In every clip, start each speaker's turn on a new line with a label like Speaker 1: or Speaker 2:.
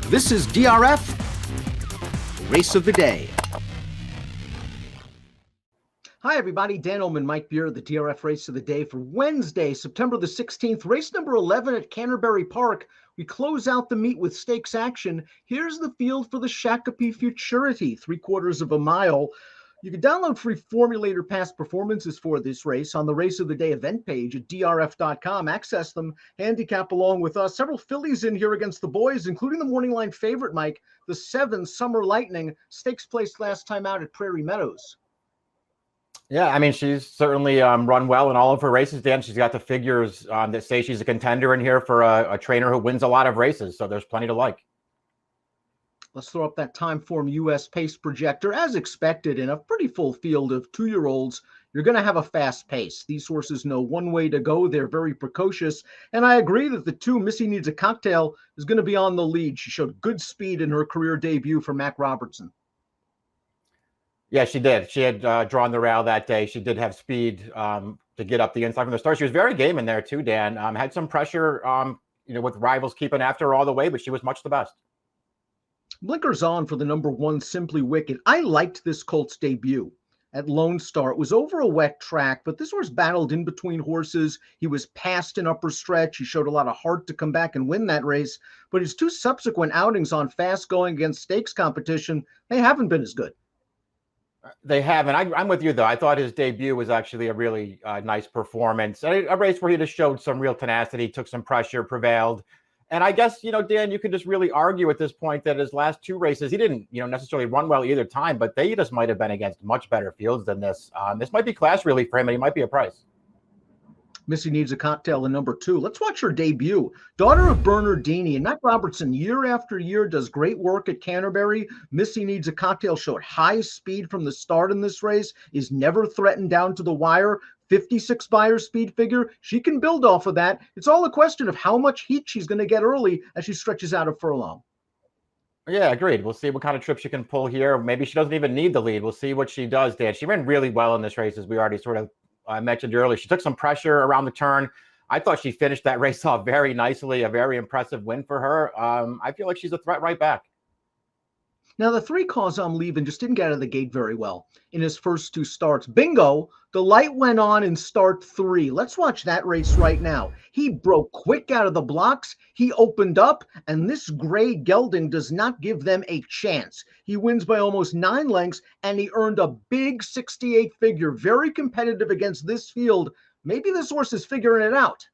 Speaker 1: This is DRF, Race of the Day. Hi, everybody. Dan Illman, Mike Beer, the DRF Race of the Day for Wednesday, September the 16th. Race number 11 at Canterbury Park. We close out the meet with stakes action. Here's the field for the Shakopee Futurity, 3/4 of a mile. You can download free formulator past performances for this race on the Race of the Day event page at drf.com. Access them, handicap along with us. Several fillies in here against the boys, including the morning line favorite, Mike, the 7 Summer Lightning, stakes placed last time out at Prairie Meadows.
Speaker 2: Yeah, I mean, she's certainly run well in all of her races, Dan. She's got the figures that say she's a contender in here for a trainer who wins a lot of races, so there's plenty to like.
Speaker 1: Let's throw up that Timeform US pace projector. As expected, in a pretty full field of 2-year-olds, you're going to have a fast pace. These horses know one way to go. They're very precocious. And I agree that the 2, Missy Needs a Cocktail, is going to be on the lead. She showed good speed in her career debut for Mac Robertson.
Speaker 2: Yeah, she did. She had drawn the rail that day. She did have speed to get up the inside from the start. She was very game in there too, Dan. Had some pressure, with rivals keeping after her all the way, but she was much the best.
Speaker 1: Blinkers on for the number 1, Simply Wicked. I liked this colt's debut at Lone Star. It was over a wet track, but this horse battled in between horses. He was past an upper stretch. He showed a lot of heart to come back and win that race, but his 2 subsequent outings on fast going against stakes competition, they haven't been as good.
Speaker 2: They have, and I'm with you, though. I thought his debut was actually a really nice performance. A race where he just showed some real tenacity, took some pressure, prevailed. And I guess, Dan, you could just really argue at this point that his last 2 races, he didn't, necessarily run well either time, but they just might have been against much better fields than this. This might be class really for him, and he might be a price.
Speaker 1: Missy Needs a Cocktail in number 2. Let's watch her debut. Daughter of Bernardini, and Mac Robertson year after year does great work at Canterbury. Missy Needs a Cocktail showed high speed from the start in this race, is never threatened down to the wire. 56 buyer speed figure. She can build off of that. It's all a question of how much heat she's going to get early as she stretches out of furlong.
Speaker 2: Yeah, agreed. We'll see what kind of trip she can pull here. Maybe she doesn't even need the lead. We'll see what she does, Dan. She ran really well in this race, as we already sort of mentioned earlier. She took some pressure around the turn. I thought she finished that race off very nicely. A very impressive win for her. I feel like she's a threat right back.
Speaker 1: Now, the 3 Cause I'm Leaving just didn't get out of the gate very well in his first 2 starts. Bingo, the light went on in start 3. Let's watch that race right now. He broke quick out of the blocks. He opened up, and this gray gelding does not give them a chance. He wins by almost 9 lengths, and he earned a big 68 figure. Very competitive against this field. Maybe this horse is figuring it out.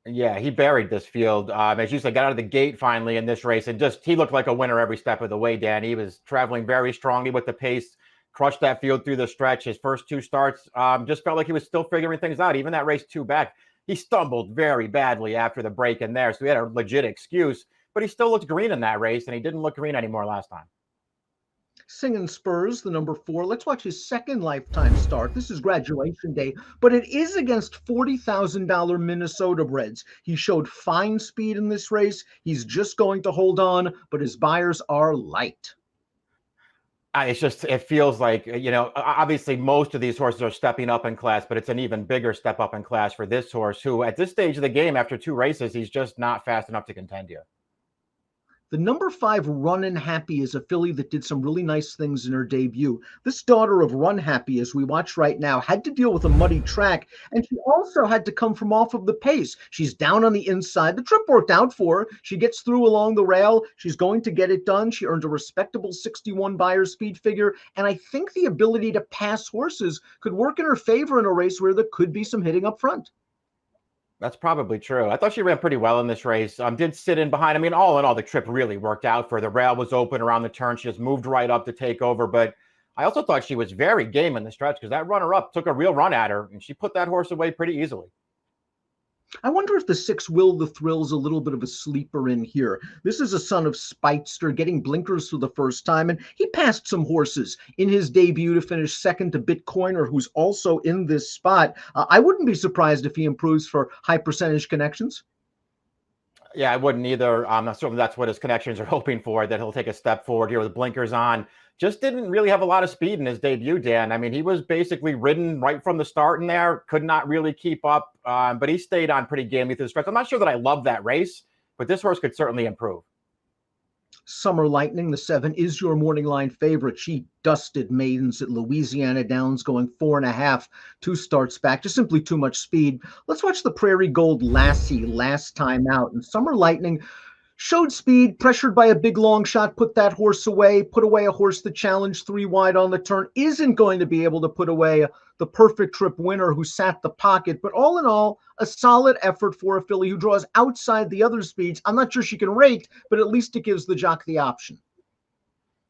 Speaker 2: Yeah, he buried this field. As you said, got out of the gate finally in this race, and he looked like a winner every step of the way, Dan. He was traveling very strongly with the pace, crushed that field through the stretch. His first 2 starts just felt like he was still figuring things out. Even that race 2 back, he stumbled very badly after the break in there, so he had a legit excuse, but he still looked green in that race, and he didn't look green anymore last time.
Speaker 1: Singing Spurs, the number 4. Let's watch his second lifetime start. This is graduation day, but it is against $40,000 Minnesota breds. He showed fine speed in this race. He's just going to hold on, but his buyers are light.
Speaker 2: It feels like, obviously most of these horses are stepping up in class, but it's an even bigger step up in class for this horse who at this stage of the game, after 2 races, he's just not fast enough to contend yet.
Speaker 1: The number 5, Runnin' Happy, is a filly that did some really nice things in her debut. This daughter of Run Happy, as we watch right now, had to deal with a muddy track, and she also had to come from off of the pace. She's down on the inside. The trip worked out for her. She gets through along the rail. She's going to get it done. She earned a respectable 61 buyer speed figure, and I think the ability to pass horses could work in her favor in a race where there could be some hitting up front.
Speaker 2: That's probably true. I thought she ran pretty well in this race. Did sit in behind. I mean, all in all, the trip really worked out for her. The rail was open around the turn. She just moved right up to take over. But I also thought she was very game in the stretch because that runner-up took a real run at her, and she put that horse away pretty easily.
Speaker 1: I wonder if the 6 Will the Thrill's a little bit of a sleeper in here. This is a son of Speightster getting blinkers for the first time, and he passed some horses in his debut to finish second to Bitcoiner, who's also in this spot. I wouldn't be surprised if he improves for high percentage connections.
Speaker 2: Yeah, I wouldn't either. Certainly that's what his connections are hoping for, that he'll take a step forward here with blinkers on. Just didn't really have a lot of speed in his debut, Dan. I mean, he was basically ridden right from the start in there, could not really keep up, but he stayed on pretty gamely through the stretch. I'm not sure that I love that race, but this horse could certainly improve.
Speaker 1: Summer Lightning, the 7, is your morning line favorite. She dusted maidens at Louisiana Downs, going 4.5, 2 starts back. Just simply too much speed. Let's watch the Prairie Gold Lassie last time out. And Summer Lightning showed speed, pressured by a big long shot, put that horse away, put away a horse that challenged 3 wide on the turn, isn't going to be able to put away the perfect trip winner who sat the pocket. But all in all, a solid effort for a filly who draws outside the other speeds. I'm not sure she can rake, but at least it gives the jock the option.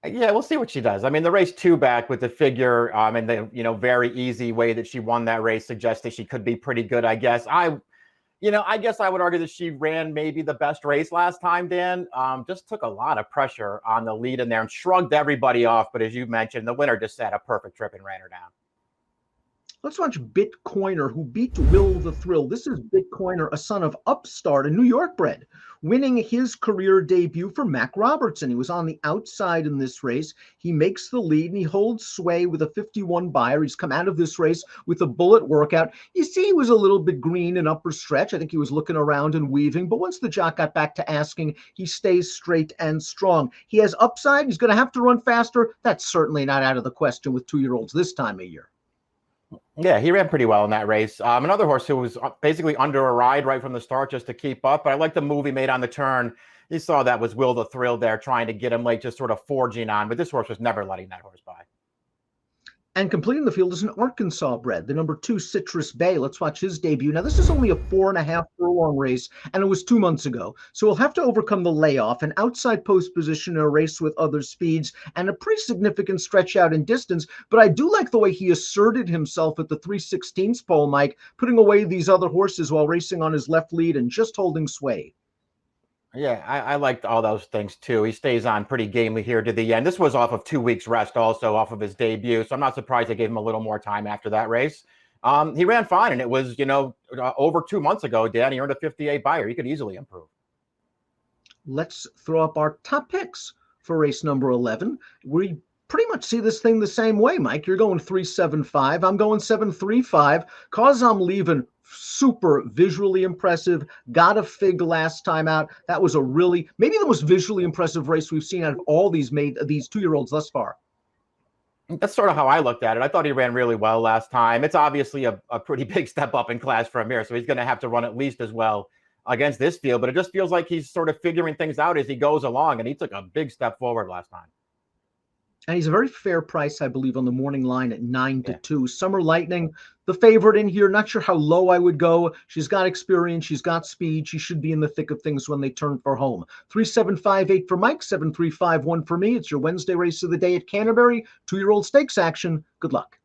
Speaker 2: Yeah, we'll see what she does. I mean, the race 2 back with the figure and the very easy way that she won that race suggests that she could be pretty good, I guess. I guess I would argue that she ran maybe the best race last time, Dan. Just took a lot of pressure on the lead in there and shrugged everybody off. But as you mentioned, the winner just set a perfect trip and ran her down.
Speaker 1: Let's watch Bitcoiner, who beat Will the Thrill. This is Bitcoiner, a son of Upstart, a New York bred, winning his career debut for Mac Robertson. He was on the outside in this race. He makes the lead and he holds sway with a 51 buyer. He's come out of this race with a bullet workout. You see, he was a little bit green in upper stretch. I think he was looking around and weaving, but once the jock got back to asking, he stays straight and strong. He has upside. He's going to have to run faster. That's certainly not out of the question with 2-year-olds this time of year.
Speaker 2: Yeah, he ran pretty well in that race. Another horse who was basically under a ride right from the start just to keep up. But I like the move he made on the turn. You saw that was Will the Thrill there trying to get him late, just sort of forging on. But this horse was never letting that horse by.
Speaker 1: And completing the field is an Arkansas bred, the number 2 Citrus Bay. Let's watch his debut. Now, this is only a 4.5 furlong race, and it was 2 months ago. So we'll have to overcome the layoff, an outside post position in a race with other speeds, and a pretty significant stretch out in distance. But I do like the way he asserted himself at the 3/16 pole, Mike, putting away these other horses while racing on his left lead and just holding sway.
Speaker 2: Yeah, I liked all those things too. He stays on pretty gamely here to the end. This was off of 2 weeks rest also off of his debut. So I'm not surprised they gave him a little more time after that race. He ran fine, and it was, over 2 months ago, Dan. He earned a 58 buyer. He could easily improve.
Speaker 1: Let's throw up our top picks for race number 11. We pretty much see this thing the same way, Mike. You're going 3-7-5. I'm going 7-3-5. Cause I'm leaving, super visually impressive. Got a fig last time out. That was maybe the most visually impressive race we've seen out of all these 2-year-olds thus far.
Speaker 2: That's sort of how I looked at it. I thought he ran really well last time. It's obviously a pretty big step up in class from here, so he's going to have to run at least as well against this field. But it just feels like he's sort of figuring things out as he goes along, and he took a big step forward last time.
Speaker 1: And he's a very fair price, I believe, on the morning line at 9-2. Summer Lightning, the favorite in here. Not sure how low I would go. She's got experience. She's got speed. She should be in the thick of things when they turn for home. 3-7-5-8 for Mike, 7-3-5-1 for me. It's your Wednesday race of the day at Canterbury. 2-year-old stakes action. Good luck.